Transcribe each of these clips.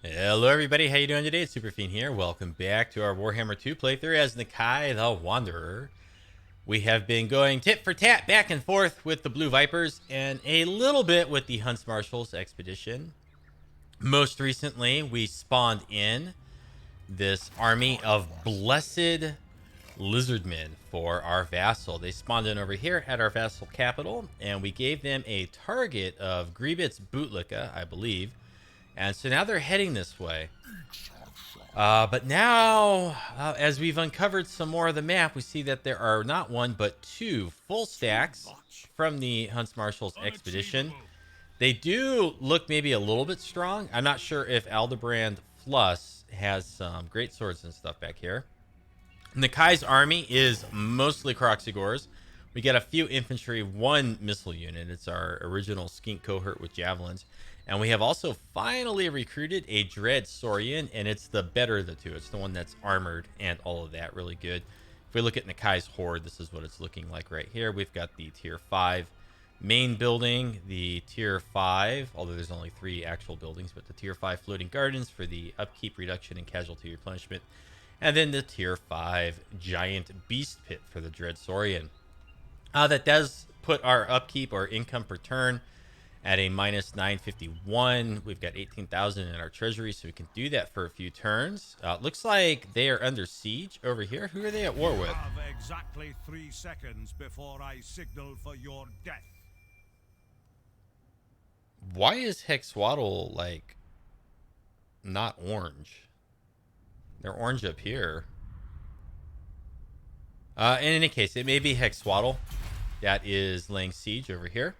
Hello everybody, how you doing today? It's Superfiend here. Welcome back to our Warhammer 2 playthrough as Nakai the Wanderer. We have been going tit for tat back and forth with the Blue Vipers and a little bit with the Huntsmarshal's expedition. Most recently, we spawned in this army of blessed Lizardmen for our vassal. They spawned in over here at our vassal capital, and we gave them a target of Grievous Bootlicka, I believe. And so now they're heading this way. But now, as we've uncovered some more of the map, we see that there are not one, but two full stacks from the Huntsmarshal's expedition. They do look maybe a little bit strong. I'm not sure if Aldebrand Fluss has some great swords and stuff back here. Nakai's army is mostly Croxigors. We get a few infantry, one missile unit. It's our original skink cohort with javelins. And we have also finally recruited a Dread Saurian, and it's the better of the two. It's the one that's armored and all of that. Really good. If we look at Nakai's horde, this is what it's looking like right here. We've got the tier 5 main building, the tier 5, although there's only 3 actual buildings, but the tier 5 floating gardens for the upkeep, reduction, and casualty replenishment. And then the tier 5 giant beast pit for the Dread Saurian. That does put our upkeep or income per turn at a minus 951. We've got 18,000 in our treasury, so we can do that for a few turns. Looks like they are under siege over here. Who are they at war with? I have exactly 3 seconds before I signal for your death. Why is Hexwaddle, like, not orange? They're orange up here. In any case, it may be Hexwaddle that is laying siege over here.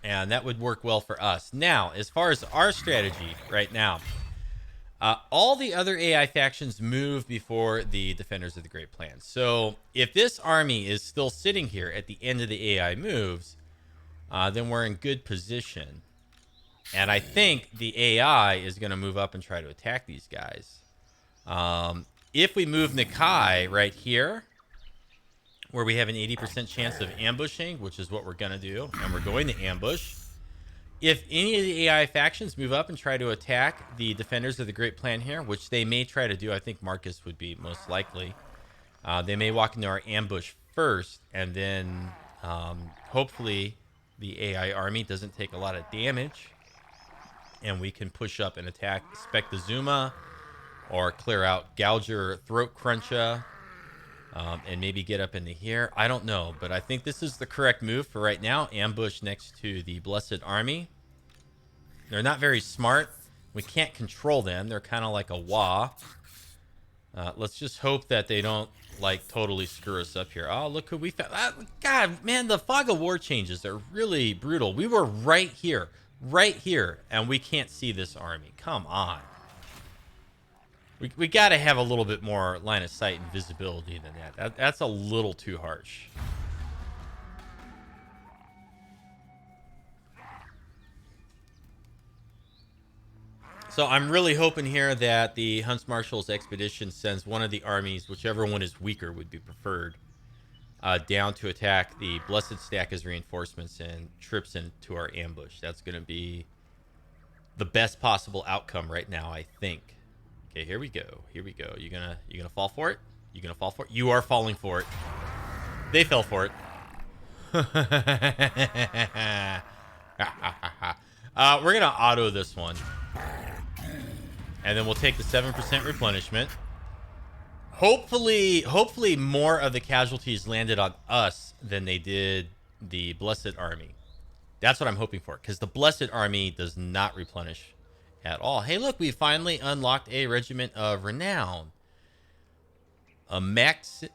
And that would work well for us. Now, as far as our strategy right now, all the other AI factions move before the Defenders of the Great Plan. So if this army is still sitting here at the end of the AI moves, then we're in good position. And I think the AI is going to move up and try to attack these guys. If we move Nakai right here, where we have an 80% chance of ambushing, which is what we're going to do, and we're going to ambush. If any of the AI factions move up and try to attack the Defenders of the Great Plan here, which they may try to do, I think Markus would be most likely. They may walk into our ambush first, and then hopefully the AI army doesn't take a lot of damage, and we can push up and attack Spectazuma, or clear out Gouger, Throat Cruncher, and maybe get up into here. I don't know, but I think this is the correct move for right now. Ambush next to the Blessed Army. They're not very smart. We can't control them. They're kind of like a wah. Let's just hope that they don't, like, totally screw us up here. Oh, look who we found. God, man, the Fog of War changes are really brutal. We were right here, and we can't see this army. Come on. We got to have a little bit more line of sight and visibility than that. That's a little too harsh. So I'm really hoping here that the Huntsmarshal's expedition sends one of the armies, whichever one is weaker would be preferred, down to attack the Blessed Stack as reinforcements and trips into our ambush. That's going to be the best possible outcome right now, I think. Okay, here we go. Here we go. You gonna fall for it? You gonna fall for it? You are falling for it. They fell for it. We're gonna auto this one, and then we'll take the 7% replenishment. Hopefully more of the casualties landed on us than they did the Blessed Army. That's what I'm hoping for, because the Blessed Army does not replenish at all. Hey, look, we finally unlocked a regiment of renown. A Maxon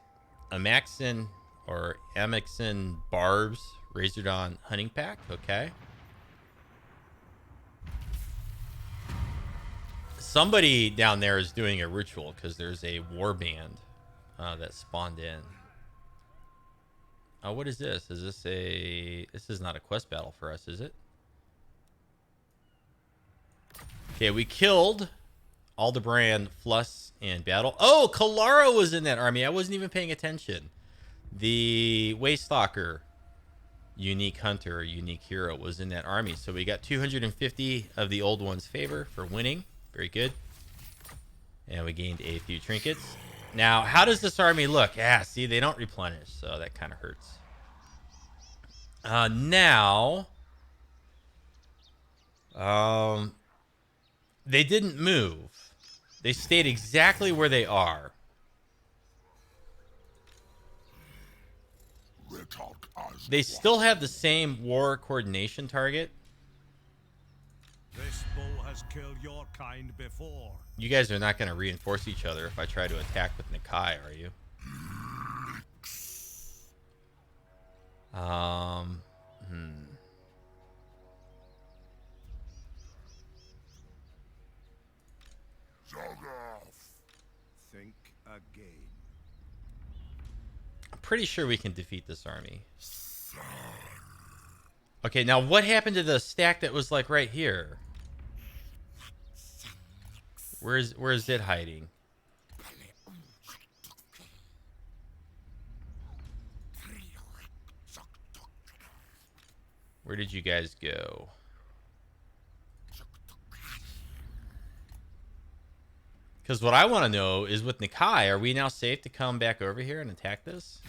or Amexon Barbs Razordon hunting pack. Okay. Somebody down there is doing a ritual because there's a warband that spawned in. Oh, what is this? Is this a... This is not a quest battle for us, is it? Okay, we killed Aldebrand, Fluss, and Battle. Oh, Kalara was in that army. I wasn't even paying attention. The Waystalker. unique hunter or unique hero was in that army. So we got 250 of the old one's favor for winning. Very good. And we gained a few trinkets. Now, how does this army look? Yeah, see, they don't replenish, so that kind of hurts. Now, they didn't move. They stayed exactly where they are. They still have the same war coordination target. This bull has killed your kind before. You guys are not going to reinforce each other if I try to attack with Nakai, are you? Think again. I'm pretty sure we can defeat this army. Okay, now what happened to the stack that was like right here? Where is it hiding? Where did you guys go? Because what I want to know is with Nakai, are we now safe to come back over here and attack this?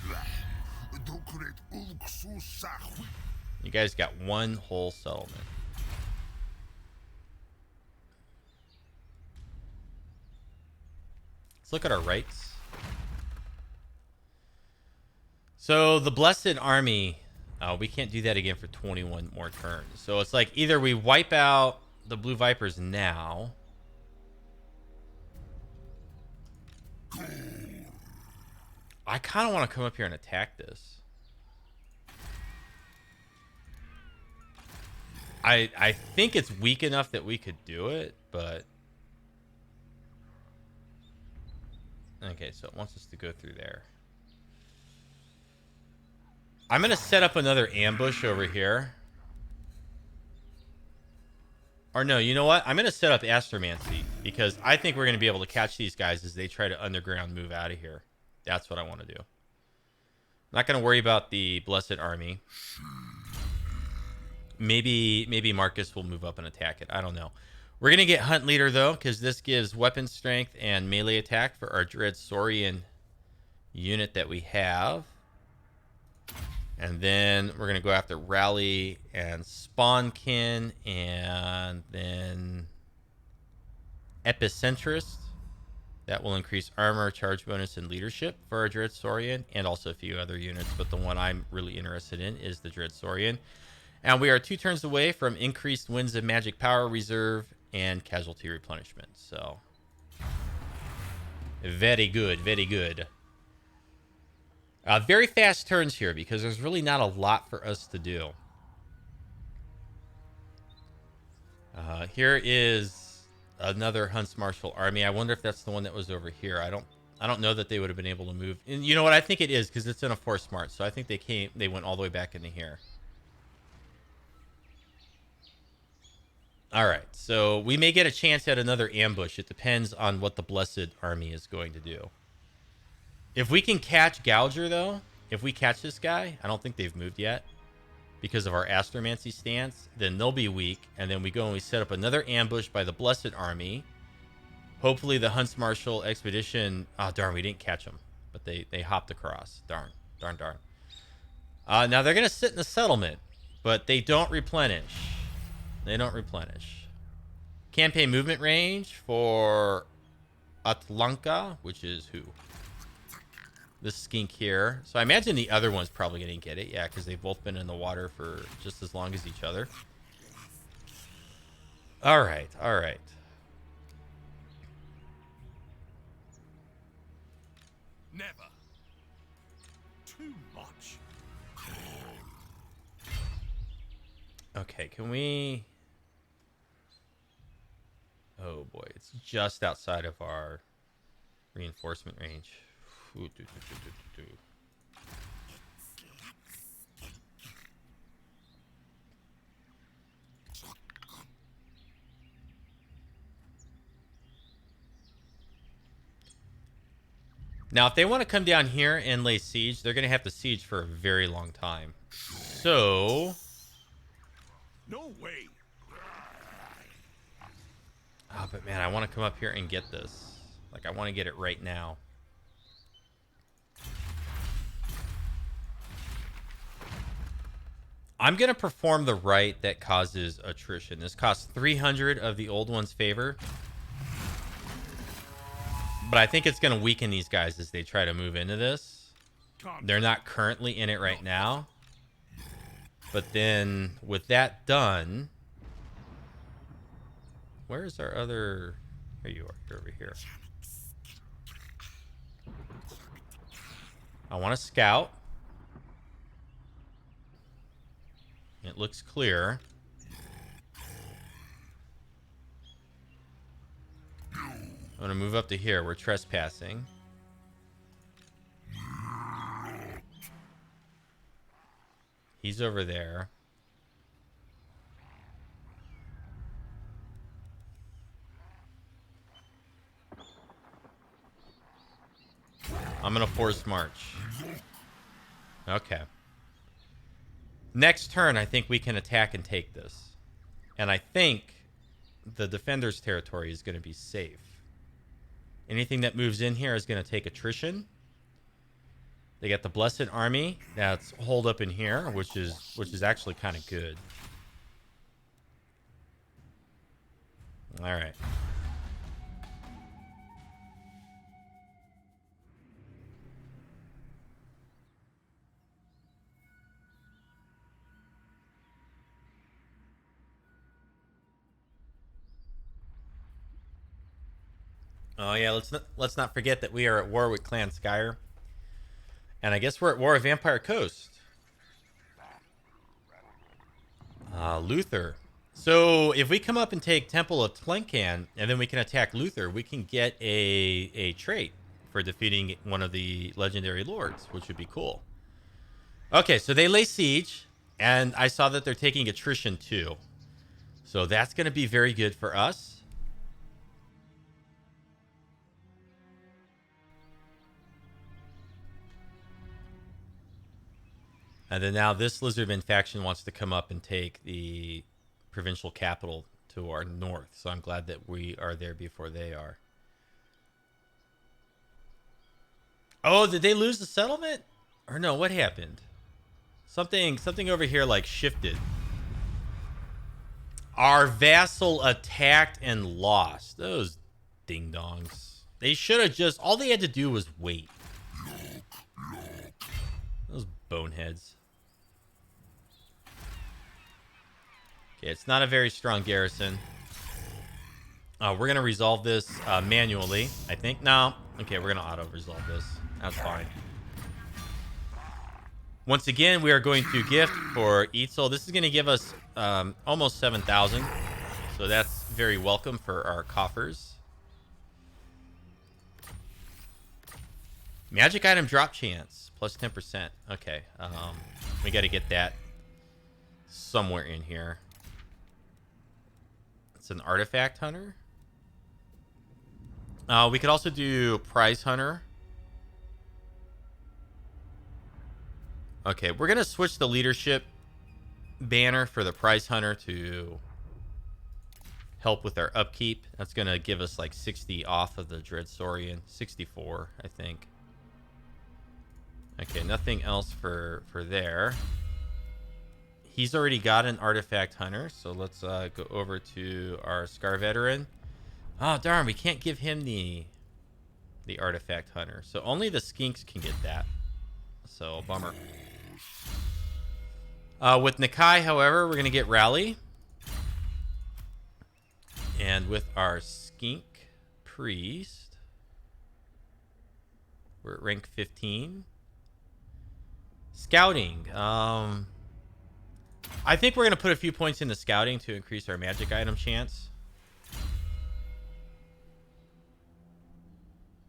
You guys got one whole settlement. Let's look at our rights. So the Blessed Army, we can't do that again for 21 more turns. So it's like either we wipe out the Blue Vipers now. I kind of want to come up here and attack this. I think it's weak enough that we could do it, but... Okay, so it wants us to go through there. I'm going to set up another ambush over here. Or no, you know what? I'm going to set up Astromancy, because I think we're going to be able to catch these guys as they try to underground move out of here. That's what I want to do. I'm not going to worry about the Blessed Army. Maybe Markus will move up and attack it. I don't know. We're going to get Hunt Leader, though, because this gives weapon strength and melee attack for our Dread Saurian unit that we have. And then we're going to go after Rally and Spawnkin, and then Epicentrist. That will increase armor, charge bonus, and leadership for our Dread Saurian, and also a few other units. But the one I'm really interested in is the Dread Saurian. And we are 2 turns away from increased Winds of Magic Power Reserve and Casualty Replenishment. So, very good, very good. Very fast turns here because there's really not a lot for us to do. Here is another Huntsmarshal army. I wonder if that's the one that was over here. I don't know that they would have been able to move. And you know what? I think it is because it's in a 4 smart. So I think they went all the way back into here. All right. So we may get a chance at another ambush. It depends on what the Blessed Army is going to do. If we can catch Gouger, though, if we catch this guy, I don't think they've moved yet because of our Astromancy stance, then they'll be weak. And then we go and we set up another ambush by the Blessed Army. Hopefully the Huntsmarshal expedition... Oh, darn, we didn't catch them. But they hopped across. Darn. Now, they're going to sit in the settlement, but they don't replenish. They don't replenish. Campaign movement range for Atlanka, which is who? This skink here. So I imagine the other one's probably going to get it. Yeah, because they've both been in the water for just as long as each other. All right. Never. Too much. Okay, can we... Oh boy, it's just outside of our reinforcement range. Ooh, Now, if they want to come down here and lay siege, they're going to have to siege for a very long time. So... No way. Oh, but man, I want to come up here and get this. Like, I want to get it right now. I'm going to perform the rite that causes attrition. This costs 300 of the old one's favor. But I think it's going to weaken these guys as they try to move into this. They're not currently in it right now. But then, with that done... Where is our other... Here you are. You're over here. I want to scout. It looks clear. I'm going to move up to here. We're trespassing. He's over there. I'm going to force march. Okay. Next turn, I think we can attack and take this. And I think the defender's territory is going to be safe. Anything that moves in here is going to take attrition. They got the Blessed Army that's holed up in here, which is actually kind of good. All right. Oh yeah, let's not forget that we are at war with Clan Skyer. And I guess we're at war with Vampire Coast. Luther. So if we come up and take Temple of Tlencan, and then we can attack Luther, we can get a trait for defeating one of the legendary lords, which would be cool. Okay, so they lay siege, and I saw that they're taking attrition too. So that's going to be very good for us. And then now this Lizardmen faction wants to come up and take the provincial capital to our north. So I'm glad that we are there before they are. Oh, did they lose the settlement? Or no, what happened? Something over here like shifted. Our vassal attacked and lost. Those ding-dongs. They should have just... All they had to do was wait. Those boneheads. Okay, it's not a very strong garrison. We're going to resolve this manually, I think. No. Okay, we're going to auto-resolve this. That's fine. Once again, we are going to gift for Eitzel. This is going to give us almost 7,000. So that's very welcome for our coffers. Magic item drop chance. Plus 10%. Okay. We got to get that somewhere in here. It's an artifact hunter. We could also do prize hunter. Okay, we're going to switch the leadership banner for the prize hunter to help with our upkeep. That's going to give us like 60 off of the Dreadsaurian. 64, I think. Okay, nothing else for there. He's already got an artifact hunter, so let's go over to our Scar Veteran. Oh, darn, we can't give him the artifact hunter. So only the skinks can get that. So, bummer. With Nakai, however, we're going to get Rally. And with our skink priest, we're at rank 15. Scouting. I think we're going to put a few points into scouting to increase our magic item chance.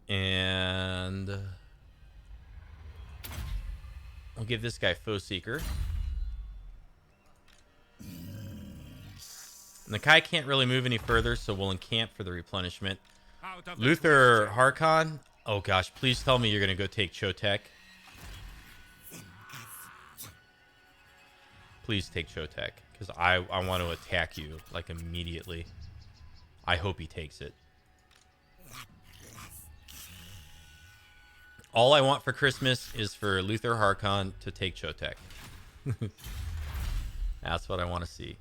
And we'll give this guy Foe Seeker. Nakai can't really move any further, so we'll encamp for the replenishment. Luther Harkon. Oh gosh, please tell me you're going to go take Chotek. Please take Chotek, because I want to attack you, like, immediately. I hope he takes it. All I want for Christmas is for Luther Harkon to take Chotek. That's what I want to see.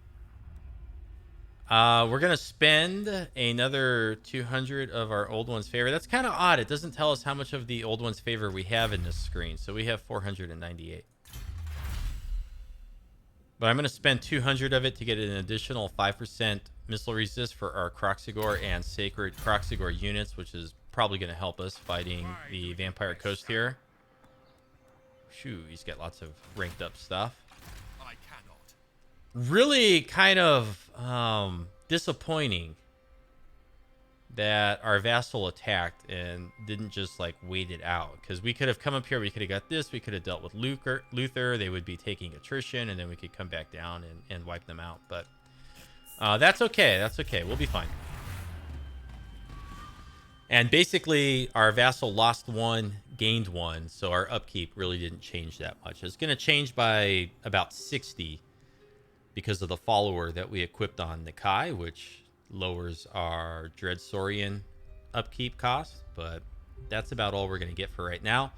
We're going to spend another 200 of our old one's favor. That's kind of odd. It doesn't tell us how much of the old one's favor we have in this screen. So we have 498. But I'm going to spend 200 of it to get an additional 5% missile resist for our Kroxigor and Sacred Kroxigor units, which is probably going to help us fighting the Vampire Coast here. Shoo, he's got lots of ranked up stuff. Really kind of disappointing that our vassal attacked and didn't just like wait it out, because we could have come up here, we could have got this, we could have dealt with Luther, they would be taking attrition, and then we could come back down and wipe them out. But that's okay, that's okay, we'll be fine. And basically our vassal lost one, gained one, so our upkeep really didn't change that much. It's going to change by about 60 because of the follower that we equipped on Nakai, which lowers our Dread Saurian upkeep cost, but that's about all we're going to get for right now.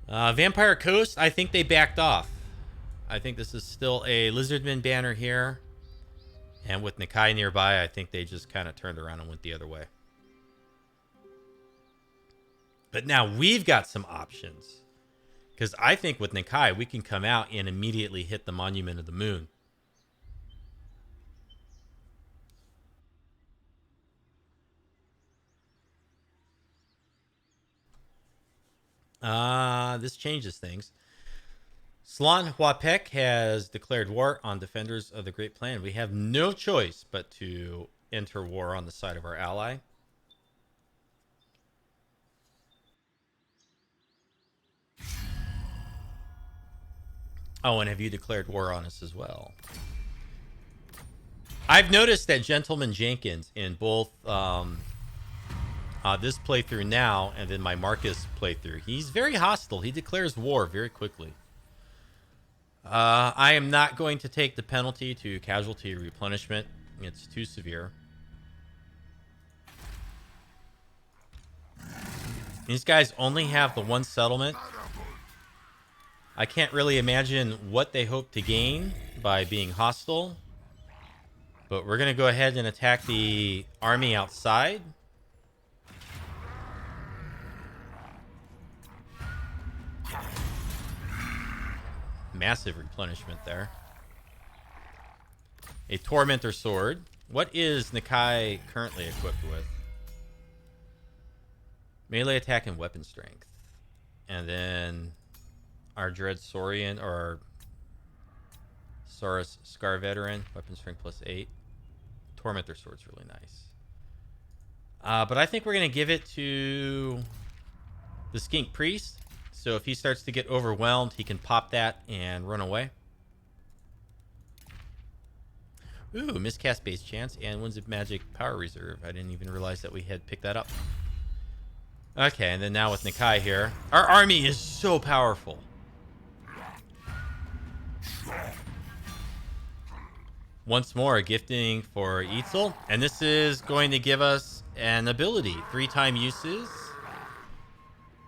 Vampire Coast, I think they backed off. I think this is still a Lizardmen banner here, and with Nakai nearby, I think they just kind of turned around and went the other way. But now we've got some options, because I think with Nakai, we can come out and immediately hit the Monument of the Moon. This changes things. Slan Huapek has declared war on defenders of the Great Plan. We have no choice but to enter war on the side of our ally. Oh, and have you declared war on us as well? I've noticed that Gentleman Jenkins in both this playthrough now and then my Markus playthrough, he's very hostile. He declares war very quickly. I am not going to take the penalty to casualty replenishment. It's too severe. These guys only have the one settlement. I can't really imagine what they hope to gain by being hostile. But we're going to go ahead and attack the army outside. Massive replenishment there. A Tormentor Sword. What is Nakai currently equipped with? Melee attack and weapon strength. And then our Dread Saurian, or our Saurus Scar Veteran, weapon strength +8. Tormentor Sword's really nice. But I think we're going to give it to the Skink Priest. So if he starts to get overwhelmed, he can pop that and run away. Ooh, miscast base chance and Winds of Magic power reserve. I didn't even realize that we had picked that up. Okay, and then now with Nakai here. Our army is so powerful. Once more, a gifting for Eitzel. And this is going to give us an ability. 3-time uses.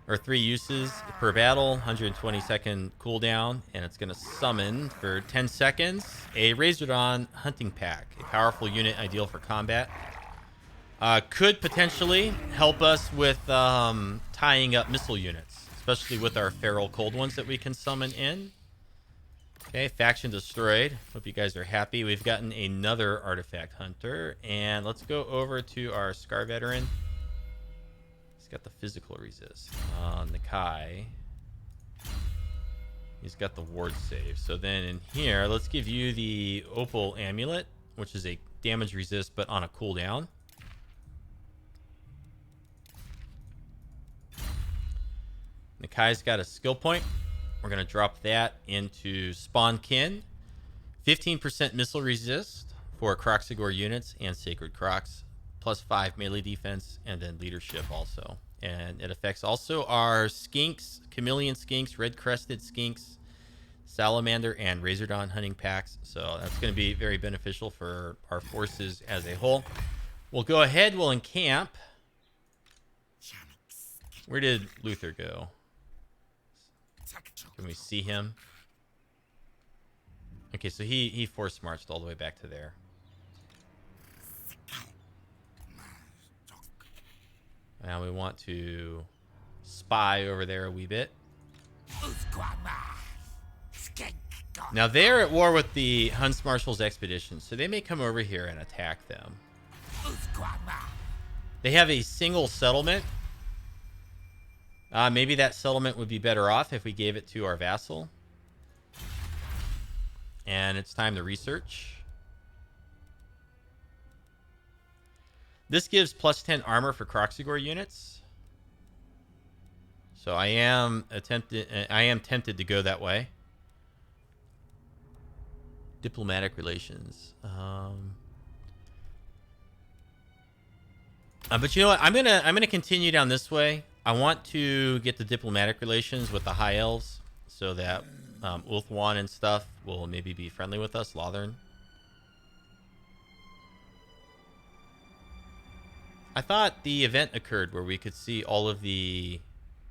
Or 3 uses per battle, 120-second cooldown, and it's going to summon for 10 seconds a Razordon Hunting Pack, a powerful unit ideal for combat. Could potentially help us with tying up missile units, especially with our feral cold ones that we can summon in. Okay, faction destroyed. Hope you guys are happy. We've gotten another artifact hunter, and let's go over to our Scar Veteran. Got the physical resist. Nakai, he's got the ward save. So then in here, let's give you the Opal Amulet, which is a damage resist but on a cooldown. Nakai's got a skill point. We're going to drop that into Spawn Kin. 15% missile resist for Kroxigor units and Sacred Crocs. +5 melee defense, and then leadership also. And it affects also our skinks, chameleon skinks, red-crested skinks, salamander and razordon hunting packs, so that's going to be very beneficial for our forces as a whole. We'll go ahead, we'll encamp. Where did Luther go? Can we see him? Okay, so he force marched all the way back to there. Now we want to spy over there a wee bit. Now they're at war with the Huntsmarshal's expedition, so they may come over here and attack them. They have a single settlement. Maybe that settlement would be better off if we gave it to our vassal. And it's time to research. This gives plus 10 armor for Kroxigor units. So I am tempted to go that way. Diplomatic relations. But you know what? I'm gonna continue down this way. I want to get the diplomatic relations with the High Elves so that Ulthuan and stuff will maybe be friendly with us. Lothern. I thought the event occurred where we could see all of the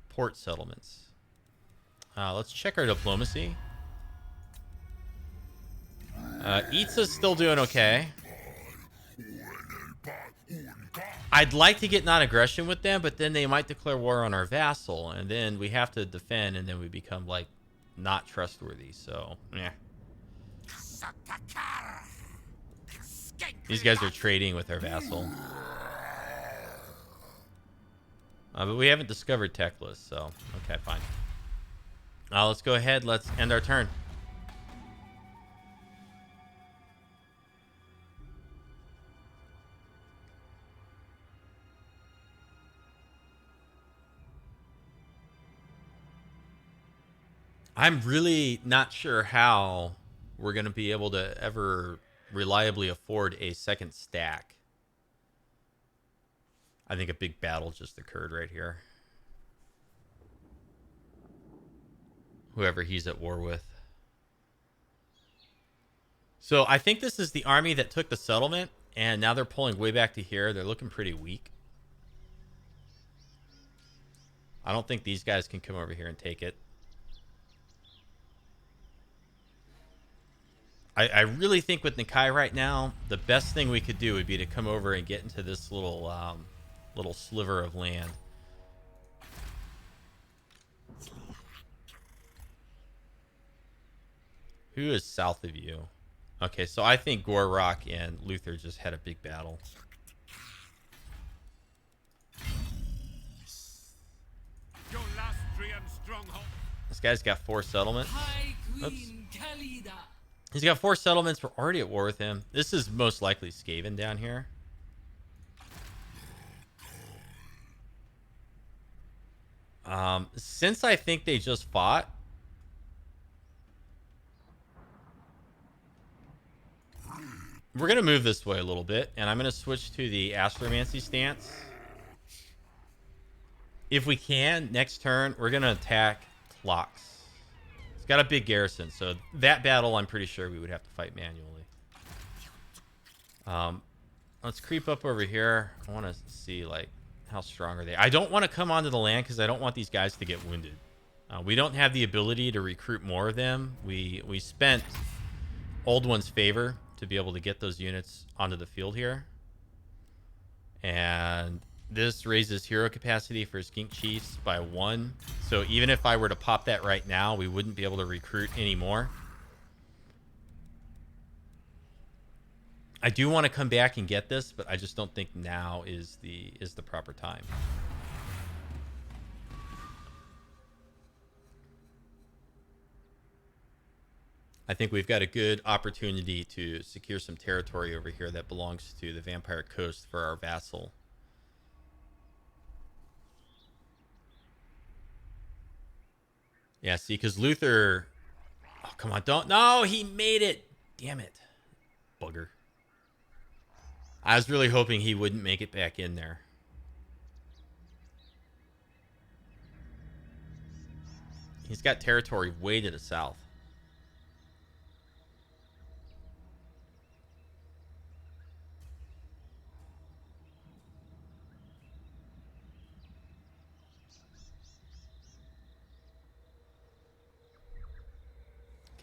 port settlements. Let's check our diplomacy. Itza's still doing okay. I'd like to get non-aggression with them, but then they might declare war on our vassal, and then we have to defend, and then we become, like, not trustworthy, so, yeah. These guys are trading with our vassal. But we haven't discovered Teclis, so, okay, fine. Let's go ahead, let's end our turn. I'm really not sure how we're going to be able to ever reliably afford a second stack. I think a big battle just occurred right here. Whoever he's at war with. So I think this is the army that took the settlement, and now they're pulling way back to here. They're looking pretty weak. I don't think these guys can come over here and take it. I really think with Nakai right now, the best thing we could do would be to come over and get into this little little sliver of land. Who is south of you? Okay, so I think Gorrock and Luther just had a big battle. This guy's got 4 settlements. Oops. He's got 4 settlements. We're already at war with him. This is most likely Skaven down here. Since I think they just fought, we're going to move this way a little bit, and I'm going to switch to the Astromancy stance. If we can, next turn, we're going to attack Clocks. It's got a big garrison, so that battle, I'm pretty sure we would have to fight manually. Let's creep up over here. I want to see, like, how strong are they? I don't want to come onto the land because I don't want these guys to get wounded. We don't have the ability to recruit more of them. We spent Old One's favor to be able to get those units onto the field here. And this raises hero capacity for Skink Chiefs by 1. So even if I were to pop that right now, we wouldn't be able to recruit anymore. I do want to come back and get this, but I just don't think now is the proper time. I think we've got a good opportunity to secure some territory over here that belongs to the Vampire Coast for our vassal. Yeah, see, because Luther... Oh, come on, don't... No, he made it! Damn it. Bugger. I was really hoping he wouldn't make it back in there. He's got territory way to the south.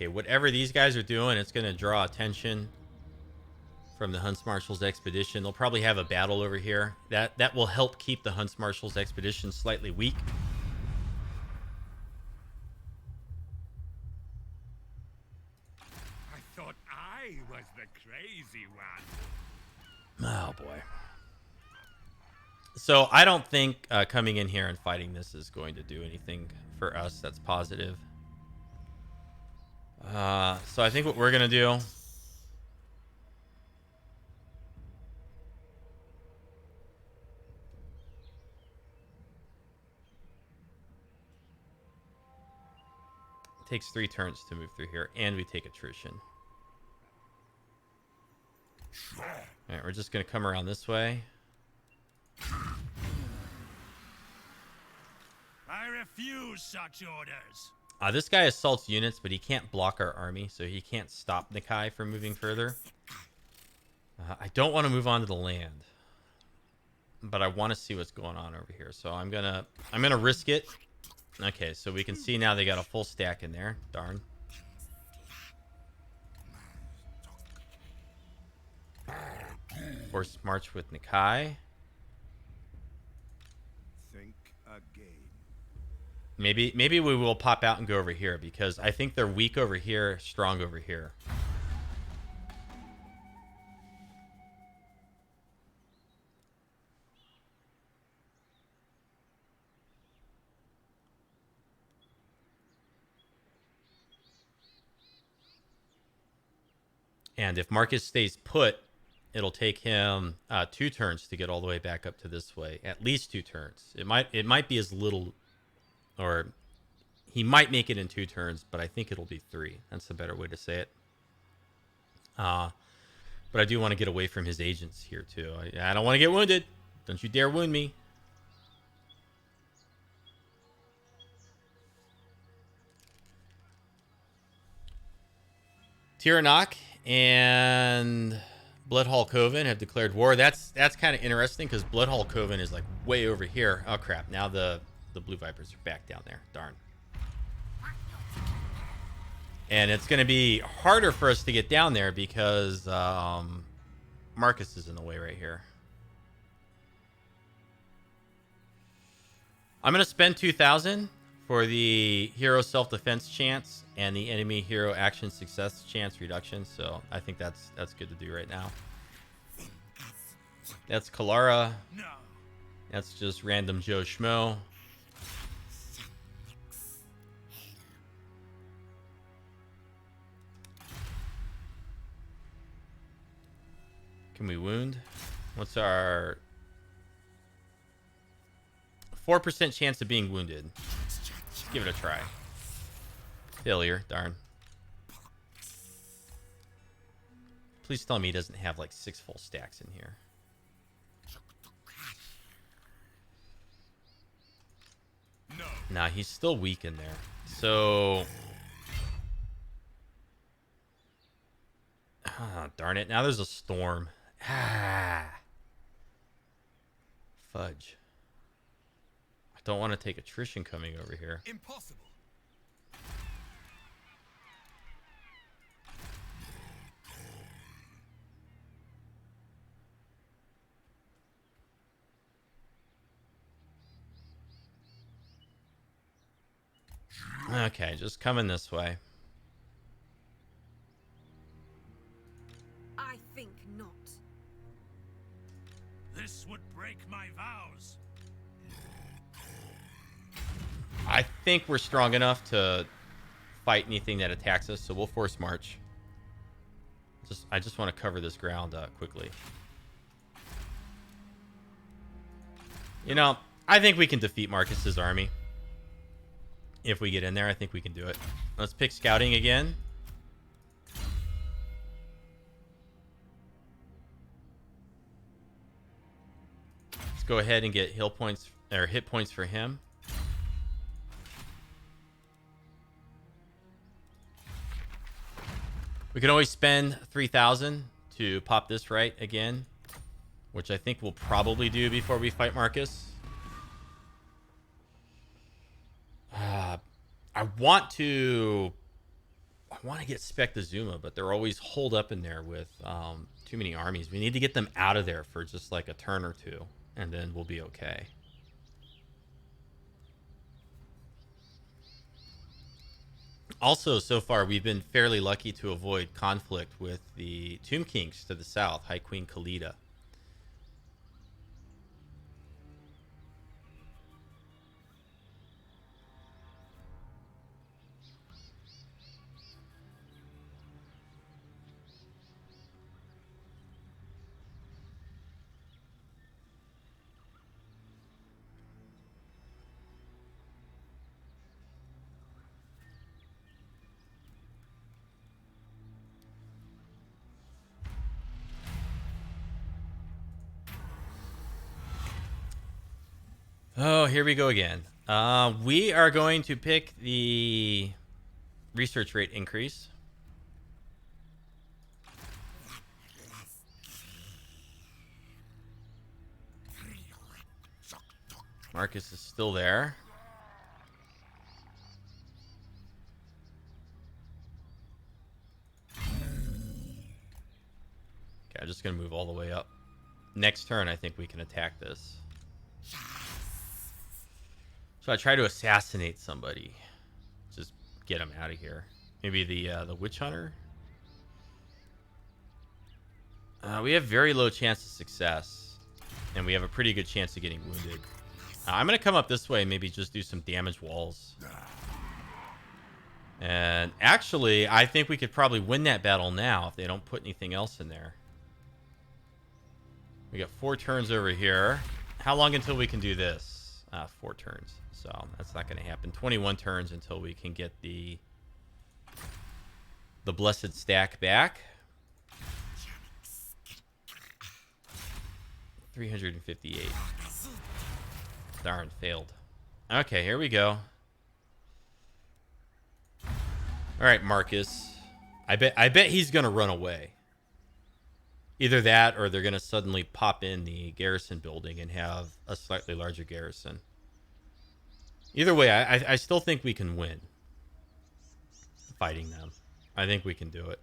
Okay, whatever these guys are doing, it's going to draw attention from the Huntsmarshal's expedition. They'll probably have a battle over here. That will help keep the Huntsmarshal's expedition slightly weak. I thought I was the crazy one. Oh, boy. So I don't think coming in here and fighting this is going to do anything for us that's positive. So I think what we're going to do... takes 3 turns to move through here, and we take attrition. All right, we're just going to come around this way. I refuse such orders. This guy assaults units, but he can't block our army, so he can't stop Nakai from moving further. I don't want to move on to the land, but I want to see what's going on over here. So I'm gonna risk it. Okay, so we can see now they got a full stack in there. Darn. Force march with Nakai. Think again. Maybe we will pop out and go over here, because I think they're weak over here, strong over here. And if Marcus stays put, it'll take him 2 turns to get all the way back up to this way. At least 2 turns. It might be as little, or he might make it in 2 turns, but I think it'll be 3. That's the better way to say it. But I do want to get away from his agents here too. I don't want to get wounded. Don't you dare wound me. Tiranoc and Bloodhall Coven have declared war. That's kind of interesting, because Bloodhall Coven is like way over here. Oh crap! Now the Blue Vipers are back down there. Darn. And it's going to be harder for us to get down there because Marcus is in the way right here. I'm going to spend 2,000 for the hero self-defense chance and the enemy hero action success chance reduction. So I think that's good to do right now. That's Kalara. No. That's just random Joe Schmo. Can we wound? What's our 4% chance of being wounded? Let's give it a try. Failure, darn. Please tell me he doesn't have like 6 full stacks in here. No. Nah, he's still weak in there. So... darn it. Now there's a storm. Fudge. I don't want to take attrition coming over here. Impossible. Okay, just coming this way. I think not. This would break my vows. I think we're strong enough to fight anything that attacks us, so we'll force march. I just want to cover this ground quickly. You know, I think we can defeat Marcus's army. If we get in there, I think we can do it. Let's pick scouting again. Let's go ahead and get hit points for him. We can always spend 3,000 to pop this right again, which I think we'll probably do before we fight Marcus. I want to want to get Spectazuma, but they're always holed up in there with too many armies. We need to get them out of there for just like a turn or two, and then we'll be okay. Also, so far, we've been fairly lucky to avoid conflict with the Tomb Kings to the south, High Queen Khalida. Oh, here we go again. We are going to pick the research rate increase. Marcus is still there. Okay, I'm just going to move all the way up. Next turn, I think we can attack this. So I try to assassinate somebody. Just get him out of here. Maybe the witch hunter. We have very low chance of success, and we have a pretty good chance of getting wounded. I'm gonna come up this way, maybe just do some damage walls. And actually, I think we could probably win that battle now if they don't put anything else in there. We got 4 turns over here. How long until we can do this? 4 turns. So that's not going to happen. 21 turns until we can get the blessed stack back. 358. Darn, failed. Okay, here we go. All right, Marcus. I bet he's going to run away. Either that or they're going to suddenly pop in the garrison building and have a slightly larger garrison. Either way, I still think we can win fighting them. I think we can do it.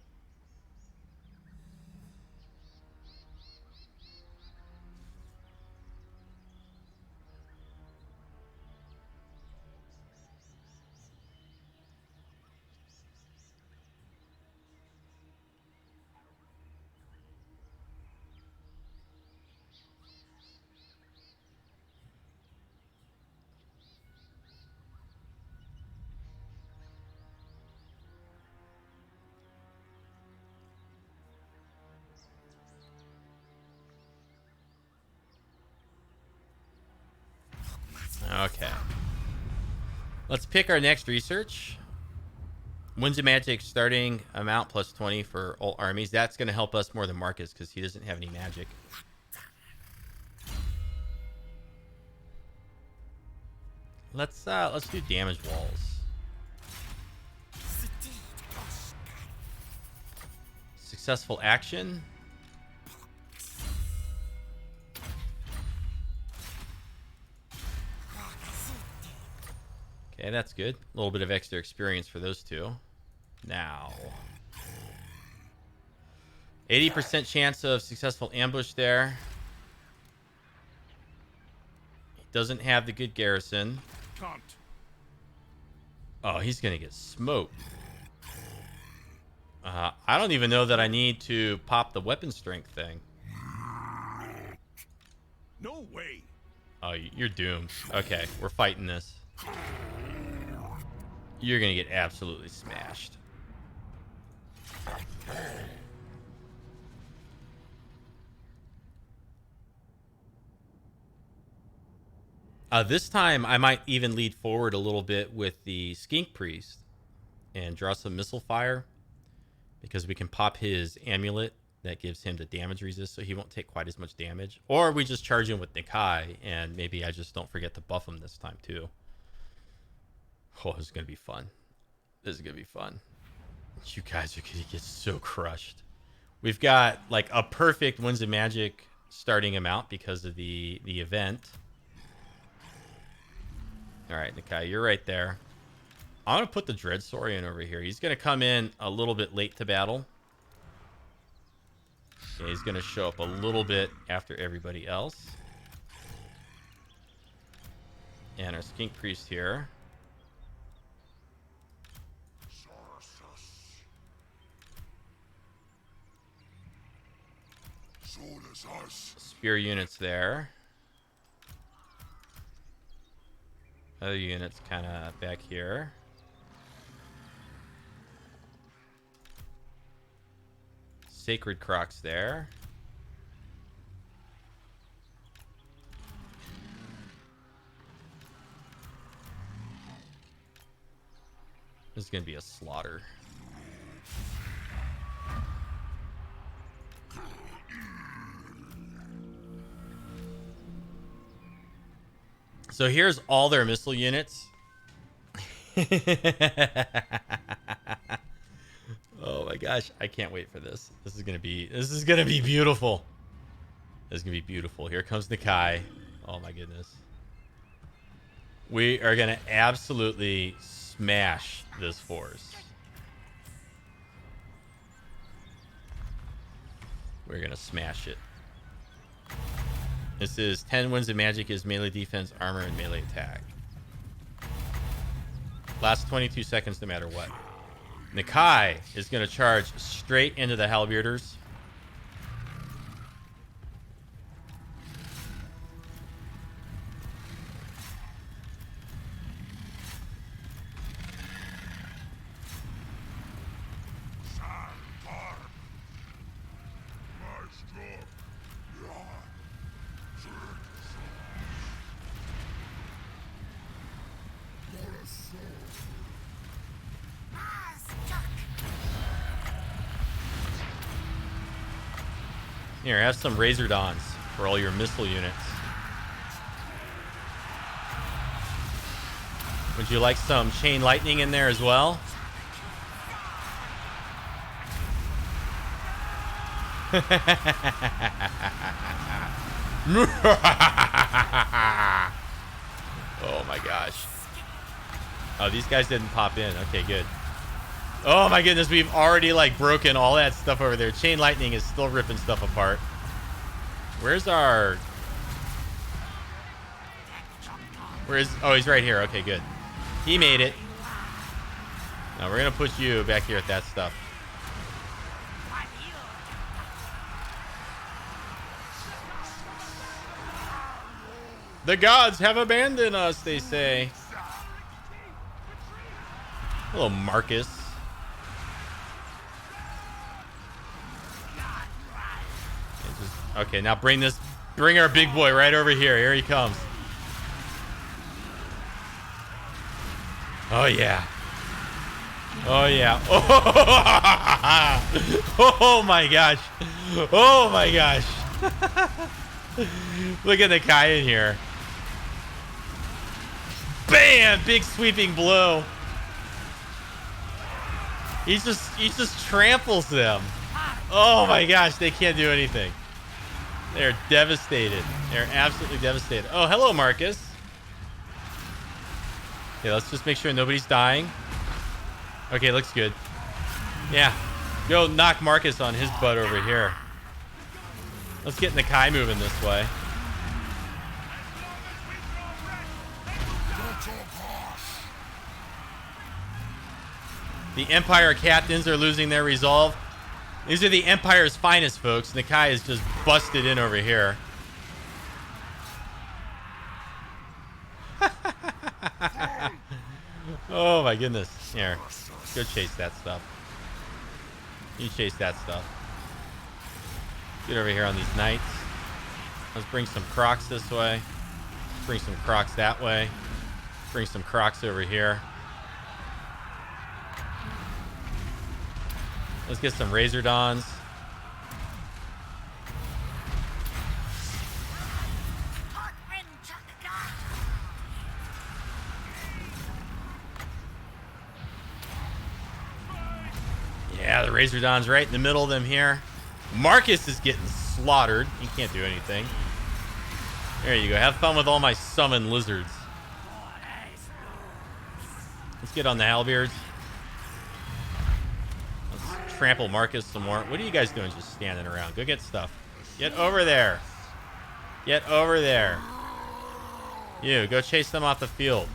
Okay. Let's pick our next research. Winds of Magic starting amount plus 20 for all armies. That's going to help us more than Marcus because he doesn't have any magic. Let's do damage walls. Successful action. Okay, that's good. A little bit of extra experience for those two. Now, 80% chance of successful ambush there. He doesn't have the good garrison. Can't. Oh, he's going to get smoked. I don't even know that I need to pop the weapon strength thing. No way. Oh, you're doomed. Okay, we're fighting this. You're going to get absolutely smashed. This time, I might even lead forward a little bit with the Skink Priest and draw some missile fire because we can pop his amulet that gives him the damage resist so he won't take quite as much damage. Or we just charge him with Nakai and maybe I just don't forget to buff him this time too. Oh, this is going to be fun. This is going to be fun. You guys are going to get so crushed. We've got like a perfect Winds of Magic starting amount because of the event. All right, Nakai, you're right there. I'm going to put the Dreadsaurian over here. He's going to come in a little bit late to battle. Yeah, he's going to show up a little bit after everybody else. And our Skink Priest here. Spear units there. Other units kind of back here. Sacred Crocs there. This is going to be a slaughter. So here's all their missile units. Oh my gosh, I can't wait for this. This is gonna be beautiful. This is gonna be beautiful. Here comes Nakai. Oh my goodness. We are gonna absolutely smash this force. We're gonna smash it. This is 10 Winds of Magic is melee defense, armor, and melee attack. Last 22 seconds no matter what. Nakai is going to charge straight into the halberders. Here, have some Razordons for all your missile units. Would you like some Chain Lightning in there as well? Oh my gosh. Oh, these guys didn't pop in. Okay, good. Oh my goodness, we've already like broken all that stuff over there. Chain Lightning is still ripping stuff apart. Where's our... Oh, he's right here. Okay, good. He made it. Now we're gonna push you back here at that stuff. The gods have abandoned us, they say. Hello, Markus. Okay, now bring our big boy right over here. Here he comes. Oh yeah. Oh yeah. Oh my gosh. Oh my gosh. Look at the guy in here. Bam! Big sweeping blow. He just tramples them. Oh my gosh, they can't do anything. They're devastated. They're absolutely devastated. Oh, hello, Markus. Okay, let's just make sure nobody's dying. Okay, looks good. Yeah. Go knock Markus on his butt over here. Let's get Nakai moving this way. The Empire captains are losing their resolve. These are the Empire's finest, folks. Nakai is just busted in over here. Oh my goodness. Here, go chase that stuff. You chase that stuff. Get over here on these knights. Let's bring some Crocs this way. Bring some Crocs that way. Bring some Crocs over here. Let's get some Razordons. Yeah, the Razordons right in the middle of them here. Markus is getting slaughtered. He can't do anything. There you go. Have fun with all my summon lizards. Let's get on the halberds. Let's trample Marcus some more. What are you guys doing just standing around? Go get stuff. Get over there. Get over there. You, go chase them off the field.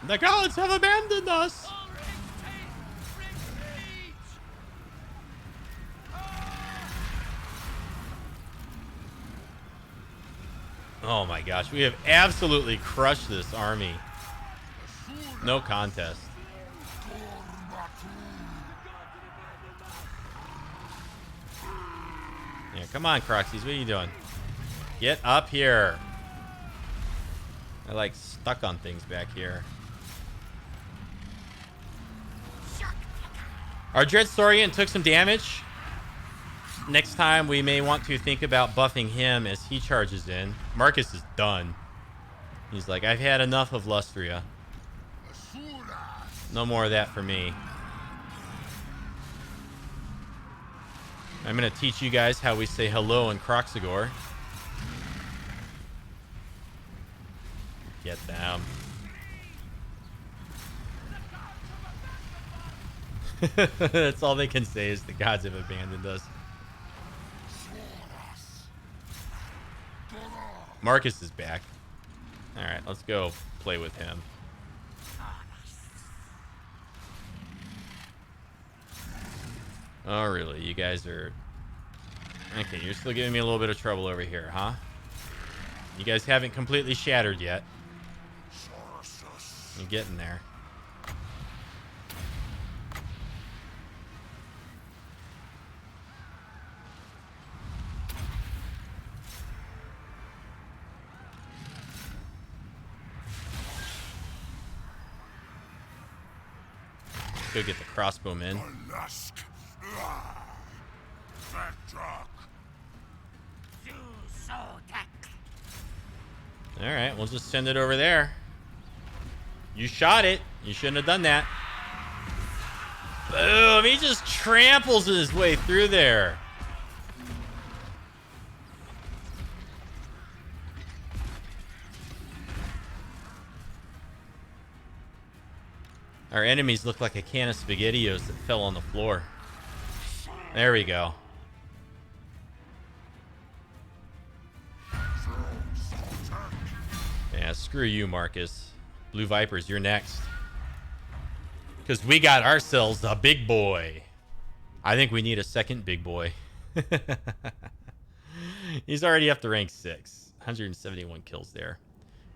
The gods have abandoned us. Oh my gosh, we have absolutely crushed this army. No contest. Yeah, come on, Croxies, what are you doing? Get up here. They're like stuck on things back here. Our Dreadstorian took some damage. Next time we may want to think about buffing him as he charges in. Marcus is done. He's like, I've had enough of Lustria. No more of that for me. I'm going to teach you guys how we say hello in Croxagore. Get them. That's all they can say is the gods have abandoned us. Marcus is back. Alright, let's go play with him. Oh, really? You guys are... Okay, you're still giving me a little bit of trouble over here, huh? You guys haven't completely shattered yet. You're getting there. Go get the crossbowmen. Alright, we'll just send it over there. You shot it. You shouldn't have done that. Boom! He just tramples his way through there. Our enemies look like a can of SpaghettiOs that fell on the floor. There we go. Yeah, screw you, Marcus. Blue Vipers, you're next. Because we got ourselves a big boy. I think we need a second big boy. He's already up to rank 6. 171 kills there.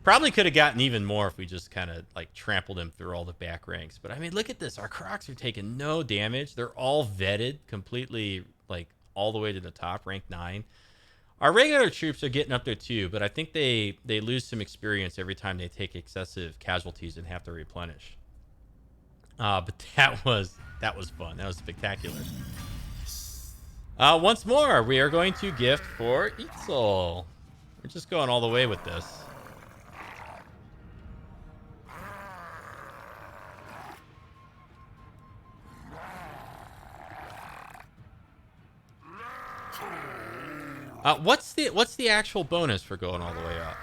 Probably could have gotten even more if we just kind of like trampled him through all the back ranks. But I mean, look at this. Our Crocs are taking no damage. They're all vetted completely, like all the way to the top, rank 9. Our regular troops are getting up there too, but I think they lose some experience every time they take excessive casualties and have to replenish. But that was fun. That was spectacular. Once more, we are going to gift for Itzel. We're just going all the way with this. What's the actual bonus for going all the way up?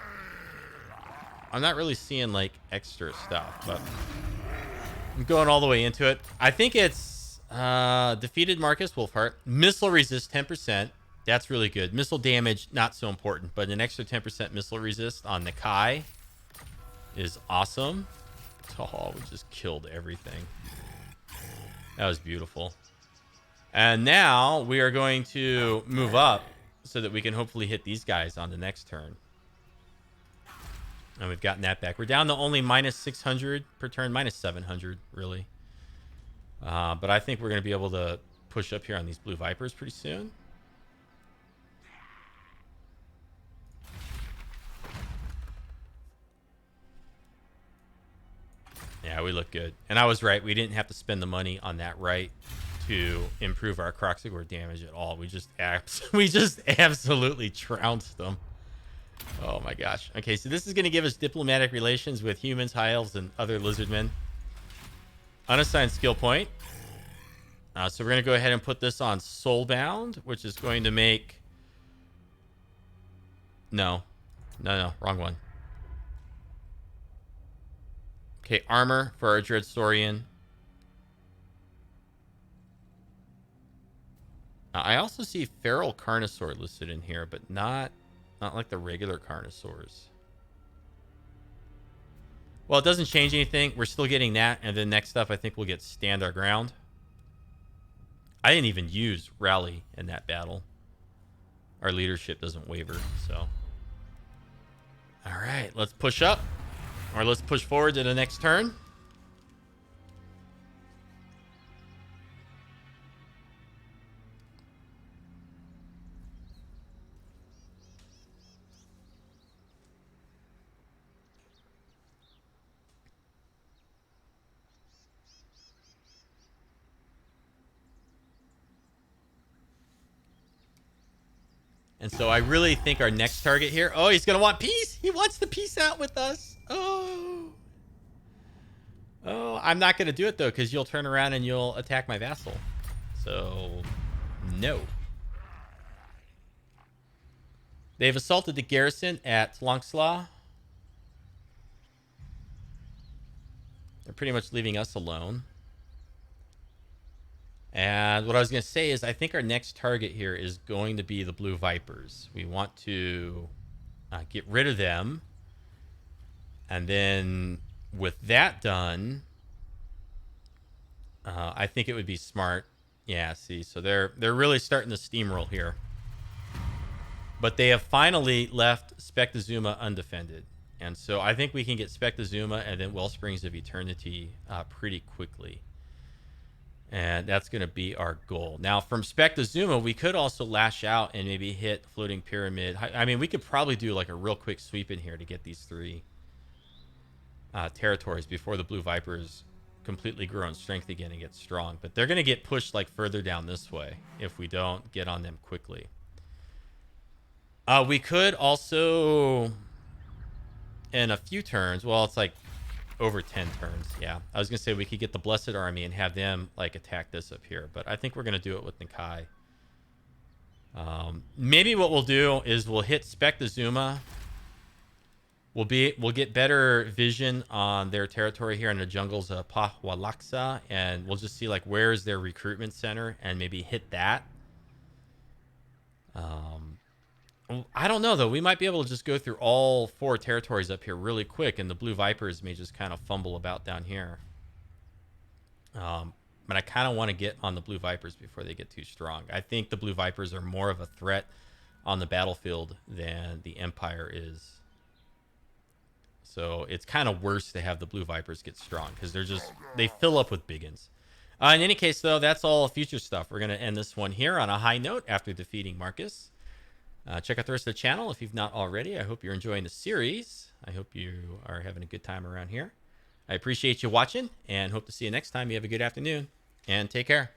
I'm not really seeing like extra stuff, but I'm going all the way into it. I think it's defeated Markus Wulfhart. Missile resist 10%. That's really good. Missile damage, not so important, but an extra 10% missile resist on Nakai is awesome. Oh, we just killed everything. That was beautiful. And now we are going to move up so that we can hopefully hit these guys on the next turn. And we've gotten that back. We're down to only minus 600 per turn, minus 700 really. But I think we're going to be able to push up here on these Blue Vipers pretty soon. Yeah, we look good. And I was right. We didn't have to spend the money on that right to improve our Croxagore damage at all. We just absolutely trounced them. Oh my gosh. Okay, so this is going to give us diplomatic relations with humans, high elves, and other lizardmen. Unassigned skill point. So we're going to go ahead and put this on Soulbound, which is going to make No. No, wrong one. Okay, armor for our Dread Saurian. I also see Feral Carnosaur listed in here, but not like the regular Carnosaurs. Well, it doesn't change anything. We're still getting that, and then next up, I think we'll get Stand Our Ground. I didn't even use Rally in that battle. Our leadership doesn't waver, so. All right, let's push up, or let's push forward to the next turn. And so I really think our next target here... Oh, he's going to want peace. He wants to peace out with us. Oh, I'm not going to do it, though, because you'll turn around and you'll attack my vassal. So, no. They've assaulted the garrison at Tlankslaw. They're pretty much leaving us alone. And what I was going to say is I think our next target here is going to be the Blue Vipers. We want to get rid of them. And then with that done, I think it would be smart. Yeah, see, so they're really starting to steamroll here. But they have finally left Spectazuma undefended. And so I think we can get Spectazuma and then Wellsprings of Eternity pretty quickly. And that's going to be our goal. Now, from Spectazuma, we could also lash out and maybe hit Floating Pyramid. I mean, we could probably do like a real quick sweep in here to get these three territories before the Blue Vipers completely grow in strength again and get strong. But they're going to get pushed like further down this way if we don't get on them quickly. We could also, in a few turns, well, it's like over 10 turns. Yeah, I was gonna say we could get the Blessed Army and have them like attack this up here, but I think we're gonna do it with Nakai. Maybe what we'll do is we'll hit Spectazuma. We'll get better vision on their territory here in the jungles of Pahwalaksa, and we'll just see like where's their recruitment center and maybe hit that. I don't know, though. We might be able to just go through all 4 territories up here really quick, and the Blue Vipers may just kind of fumble about down here. But I kind of want to get on the Blue Vipers before they get too strong. I think the Blue Vipers are more of a threat on the battlefield than the Empire is. So it's kind of worse to have the Blue Vipers get strong because they fill up with biggins. In any case, though, that's all future stuff. We're going to end this one here on a high note after defeating Markus. Check out the rest of the channel if you've not already. I hope you're enjoying the series. I hope you are having a good time around here. I appreciate you watching and hope to see you next time. You have a good afternoon and take care.